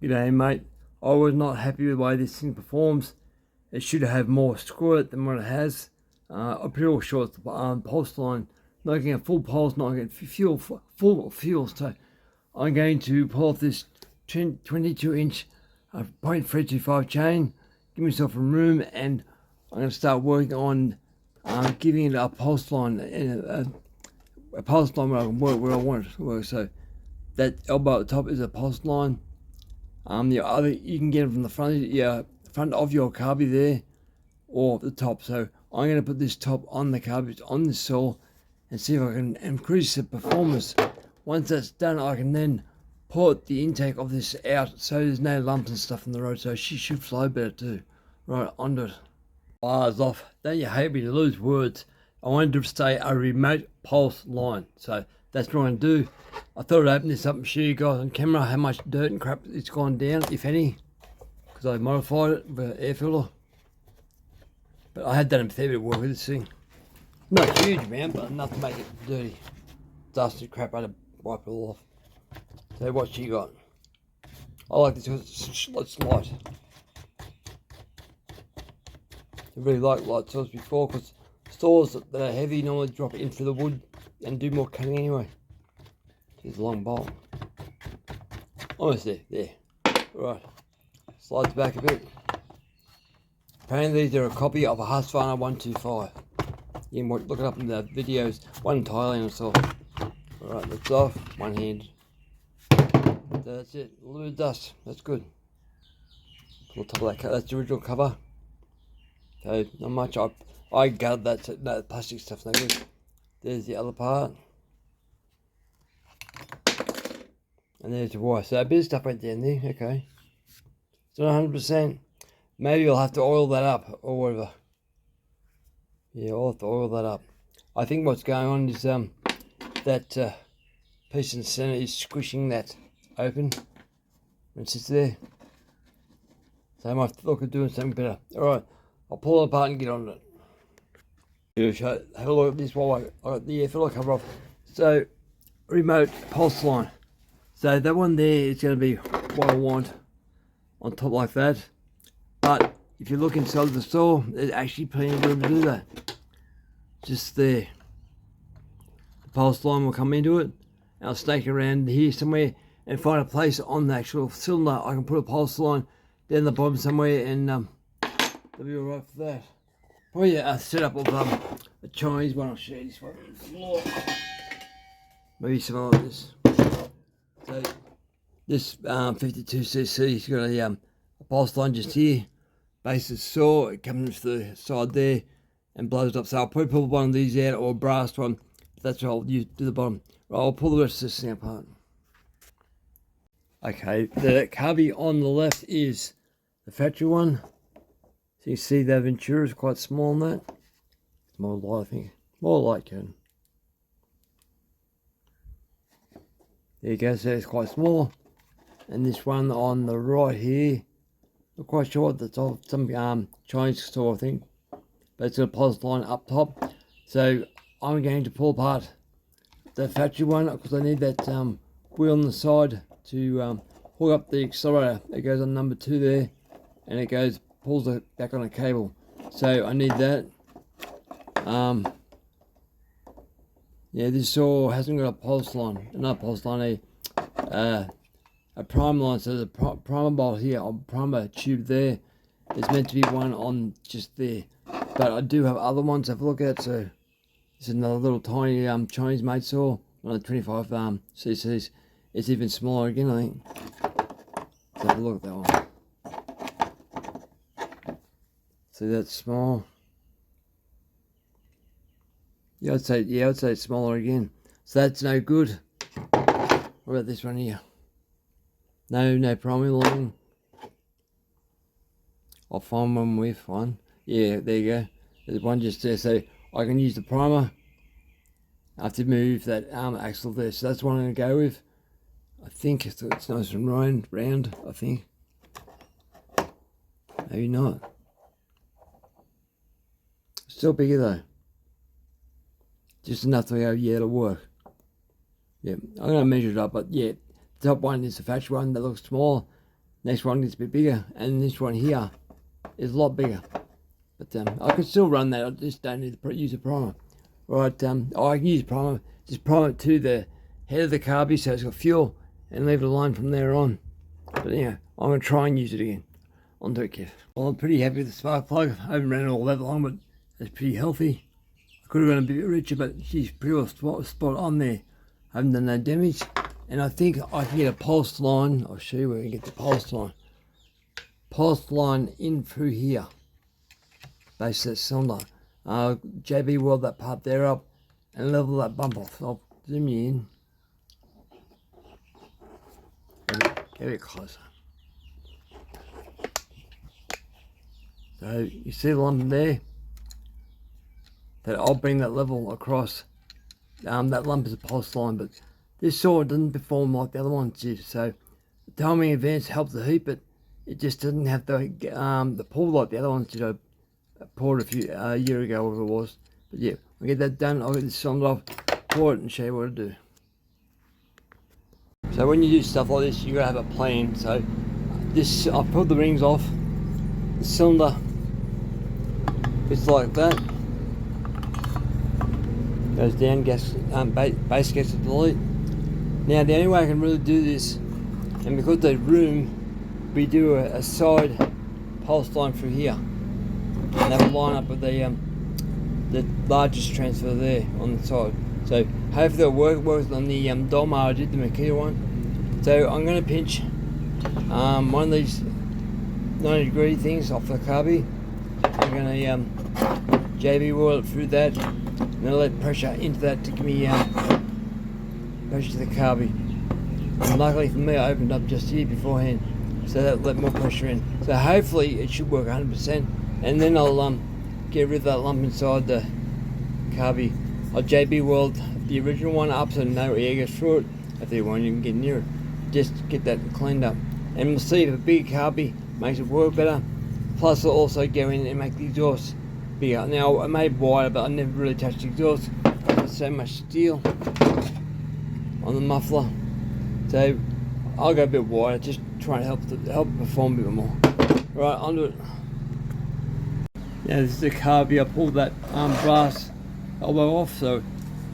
G'day mate, I was not happy with the way this thing performs. It should have more squirt than what it has. I'm pretty sure it's the pulse line. Not getting a full pulse, not getting full fuel. So I'm going to pull off this 22-inch 0.325 chain, give myself some room, and I'm going to start working on giving it a pulse line, a pulse line where I can work where I want it to work. So that elbow at the top is a pulse line. The other, you can get it from the front of your carby there, or the top. So I'm going to put this top on the carby, on the saw, and see if I can increase the performance. Once that's done, I can then put the intake of this out so there's no lumps and stuff in the road, so she should flow better too. Right, onto it. Bars off. Don't you hate me to lose words? I wanted to stay a remote pulse line, so that's what I'm going to do. I thought I'd open this up and show you guys on camera how much dirt and crap it's gone down, if any, because I modified it with an air filter. But I had done a fair bit of work with this thing. Not a huge amount, but enough to make it dirty. Dusty crap, I had to wipe it all off. So what she got? I like this because it's light. I really like light saws before, because saws that are heavy normally drop it into the wood and do more cutting anyway. Here's a long bolt. Almost there. Right. Slides back a bit. Apparently these are a copy of a Husqvarna 125. You can look it up in the videos. One in Thailand or so. Alright, that's off. One hand. That's it. A little bit of dust. That's good. Pull the top of that cover. That's the original cover. So, not much. I gutted that plastic stuff. No good. There's the other part. And there's the wire. So a bit of stuff went down there. Okay. It's not 100%. Maybe I'll have to oil that up or whatever. Yeah, I'll have to oil that up. I think what's going on is that piece in the center is squishing that open when it sits there. So I might have to look at doing something better. Alright, I'll pull it apart and get on it. Have a look at this while I got the air filter cover off. So, remote pulse line. So that one there is going to be what I want on top like that. But if you look inside the saw, there's actually plenty of room to do that. Just there. The pulse line will come into it. I'll snake around here somewhere and find a place on the actual cylinder. I can put a pulse line down the bottom somewhere, and that'll be alright for that. Probably a setup of a Chinese one. I'll show you this one on the floor. Maybe something like this. So this 52cc has got a pulse line just here. Base is saw, it comes to the side there and blows it up. So I'll probably pull one of these out, or a brass one. That's what I'll use to the bottom. Right, I'll pull the rest of this thing apart. Okay, the carby on the left is the factory one. So you see the Ventura is quite small on that. It's more light, I think. More light cone. There you go, so it's quite small. And this one on the right here, not quite sure what that's of, some Chinese store, I think. But it's got a pulse line up top. So I'm going to pull apart the factory one because I need that wheel on the side to hook up the accelerator. It goes on number 2 there, and it pulls it back on a cable. So I need that. Yeah, this saw hasn't got a pulse line, not a pulse line, a prime line. So the primer bolt here, a primer tube there, is meant to be one on just there. But I do have other ones to have a look at. So this is another little tiny Chinese made saw, one of the 25 cc's. It's even smaller again, I think. Let's have a look at that one. See, that's small. Yeah, I'd say it's smaller again. So that's no good. What about this one here? No primary line. I'll find one with one. Yeah, there you go. There's one just there, so I can use the primer. I have to move that axle there, so that's what I'm going to go with. I think it's nice and round, I think. Maybe not. Still bigger though. Just enough to go, yeah, it'll work. Yeah, I'm going to measure it up, but yeah, the top one is the factory one that looks small. Next one gets a bit bigger, and this one here is a lot bigger. But I can still run that. I just don't need to use a primer. Right, I can use a primer. Just prime it to the head of the carby so it's got fuel, and leave it alone from there on. But yeah, I'm going to try and use it again. Onto it, Kev. Well, I'm pretty happy with the spark plug. I haven't ran it all that long, but it's pretty healthy. I could have run a bit richer, but she's pretty well spot on there. I haven't done no damage. And I think I can get a pulse line. I'll show you where we can get the pulse line. Pulse line in through here. Base that cylinder. JB weld that part there up and level that bump off. I'll zoom you in. Get it closer. So you see the lump there? That I'll bring that level across. That lump is a pulse line, but this saw doesn't perform like the other ones did. So the timing advance helps the heat, but it just doesn't have the pull like the other ones did. I poured a year ago, whatever it was. But yeah, we get that done. I'll get this cylinder off, pour it, and show you what to do. So when you do stuff like this, you gotta have a plan. So this, I pulled the rings off. The cylinder, it's like that. Goes down, gas, base gets to delete. Now the only way I can really do this, and because there's room, we do a side pulse line through here, and have a line up with the largest transfer there on the side. So hopefully it'll work on the Dolmar I did, the Makita one. So I'm going to pinch one of these 90-degree things off the carby. I'm going to JB weld it through that, and then let pressure into that to give me pressure to the carby. And luckily for me, I opened up just here beforehand, so that let more pressure in. So hopefully it should work 100%, and then I'll get rid of that lump inside the carby. I'll JB weld the original one up so no air goes through it. If they won't even get near it, just get that cleaned up. And we'll see if a big carby makes it work better. Plus I'll also go in and make the exhaust bigger. Now I made wider, but I never really touched the exhaust. There's so much steel on the muffler, so I'll go a bit wider, just try to help it perform a bit more. Right, onto it. Now this is the carby. I pulled that brass elbow off, so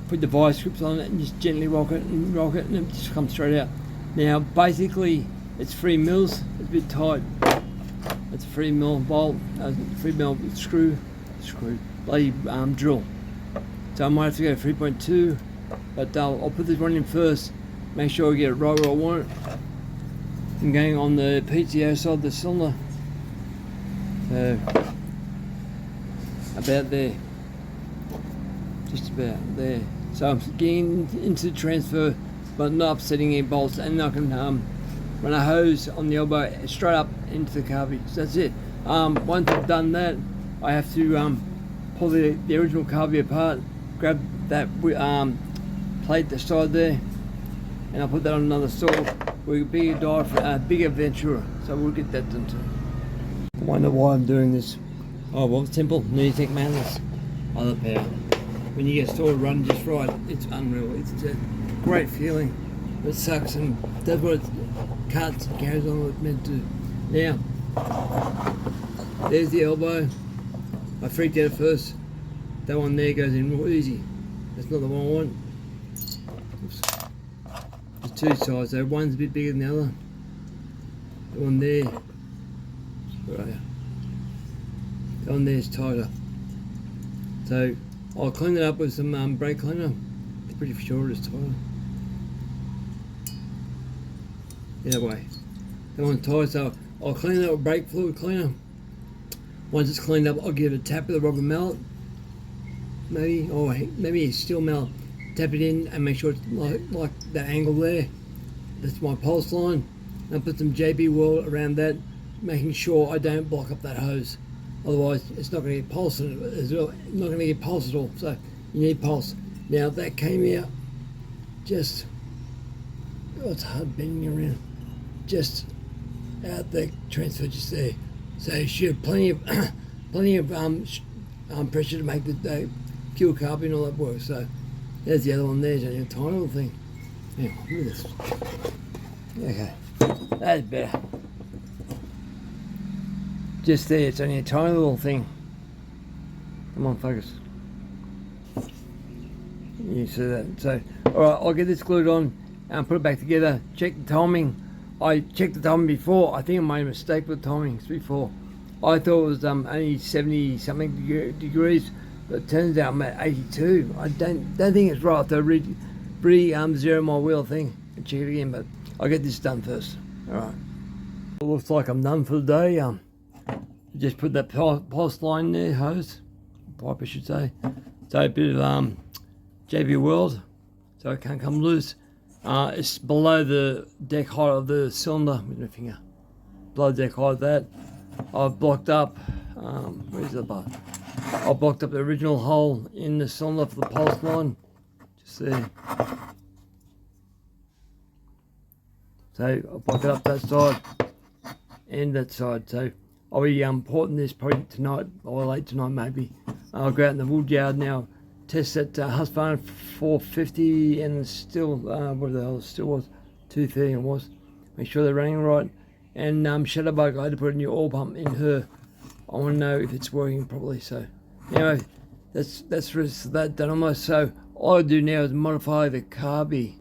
put the vice grips on it and just gently rock it, and it just comes straight out. Now basically it's 3 mils. It's a bit tight. It's a 3 mil bolt, 3 mil screw, bloody drill. So I might have to go 3.2, but I'll put this one in first. Make sure I get it right where I want it. I'm going on the PTO side of the cylinder. So about there. Just about there. So I'm getting into the transfer, but not upsetting any bolts, and I can run a hose on the elbow straight up into the carby. So that's it. Once I've done that, I have to pull the original carby apart, grab that plate the side there, and I'll put that on another saw with a bigger Ventura. So we'll get that done too. I wonder why I'm doing this. Oh well, simple. Neo-tec mounters. Other power. When you get a saw run just right, it's unreal. It's a great feeling. It sucks, and that's what it cuts and carries on what it's meant to. Now, there's the elbow. I freaked out at first. That one there goes in real easy. That's not the one I want. Oops. There's 2 sides, so one's a bit bigger than the other. The one there, where are you? The one there's tighter. So I'll clean it up with some brake cleaner. It's pretty sure it's tighter. That way. That one's tight, so I'll clean that with brake fluid cleaner. Once it's cleaned up, I'll give it a tap with a rubber mallet. Maybe a steel mallet. Tap it in and make sure it's like that angle there. That's my pulse line. And put some JB weld around that, making sure I don't block up that hose. Otherwise, it's not going to get pulse in it as well. Not going to get pulse at all. So you need pulse. Now that came out just, it's hard bending around. Just out the transfer just there. So you should have plenty of pressure to make the fuel carby and all that work. So there's the other one there, just a tiny little thing. Now, look at this. Okay, that's better. Just there, it's only a tiny little thing. Come on, focus. You see that? So, alright, I'll get this glued on and put it back together. Check the timing. I checked the timing before. I think I made a mistake with the timings before. I thought it was only 70 something degrees, but it turns out I'm at 82. I don't think it's right. The zero mile wheel thing. I'll check it again, but I'll get this done first. Alright. It looks like I'm done for the day. Just put that pulse line there, hose, pipe I should say. So a bit of JB World, so it can't come loose. It's below the deck height of the cylinder with my finger. Below the deck height of that. I've blocked up, where's the bar? I've blocked up the original hole in the cylinder for the pulse line. Just there. So I'll block it up that side and that side. So I'll be porting this probably tonight or late tonight maybe. I'll go out in the wood yard now, test that Husqvarna 450 and still, what the hell it still was, 230 it was. Make sure they're running right. And Shutterbug, I had to put a new oil pump in her. I want to know if it's working properly. So anyway, that's that done almost. So all I do now is modify the carby.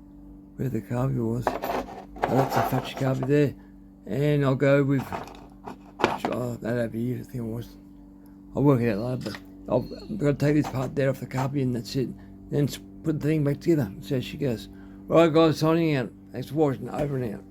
Where the carby was. Oh, that's a Fatch carby there. And I'll go with, that over here, I think it was. I'll work it out later, but I've got to take this part there off the carby and that's it. Then put the thing back together. See how she goes. Alright guys, signing out. Thanks for watching. Over and out.